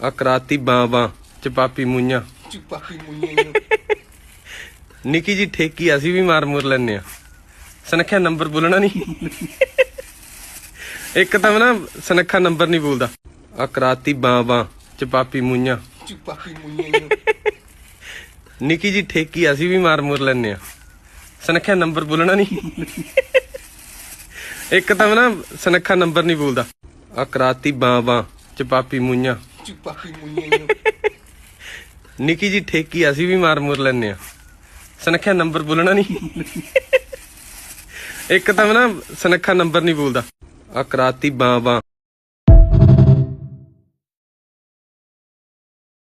ਆ ਕਰਾਤੀ ਬਾਂ ਚਪਾਪੀ ਮੂੰਹਾਂ ਨਿੱਕੀ ਜੀ ਠੇਕੀ ਅਸੀਂ ਵੀ ਮਾਰ ਮੁਰ ਲੈਨੇ ਆ। ਸੁਨੱਖਿਆ ਨੰਬਰ ਬੋਲਣਾ ਨਹੀਂ। ਇੱਕ ਤਾਂ ਨਾ ਸੁਨੱਖਾ ਨੰਬਰ ਨਹੀਂ ਬੋਲਦਾ। ਆ ਕਰਾਤੀ ਬਾਂ ਚਪਾਪੀ ਮੂੰਹਾਂ ਨਿੱਕੀ ਜੀ ਠੇਕੀ ਅਸੀਂ ਵੀ ਮਾਰ ਮੁਰ ਲੈਨੇ ਆ। ਸੁਨੱਖਿਆ ਨੰਬਰ ਬੋਲਣਾ ਨਹੀਂ। ਇੱਕ ਤਾਂ ਨਾ ਸੁਨੱਖਾ ਨੰਬਰ ਨਹੀਂ ਬੋਲਦਾ। ਆ ਕਰਾਤੀ ਬਾਂ ਚਪਾਪੀ ਮੂੰਹਾਂ ਨਿੱਕੀ ਜੀ ਠੇਕੀ ਅਸੀਂ ਵੀ ਮਾਰ ਮੁਰ ਲੈਨੇ ਆ। ਸੁਨੱਖਿਆ ਨੰਬਰ ਬੋਲਣਾ ਨਹੀਂ। ਇੱਕ ਤਾਂ ਨਾ ਸੁਨੱਖਾ ਨੰਬਰ ਨਹੀਂ ਬੋਲਦਾ। ਆ ਕਰਾਤੀ ਬਾਂ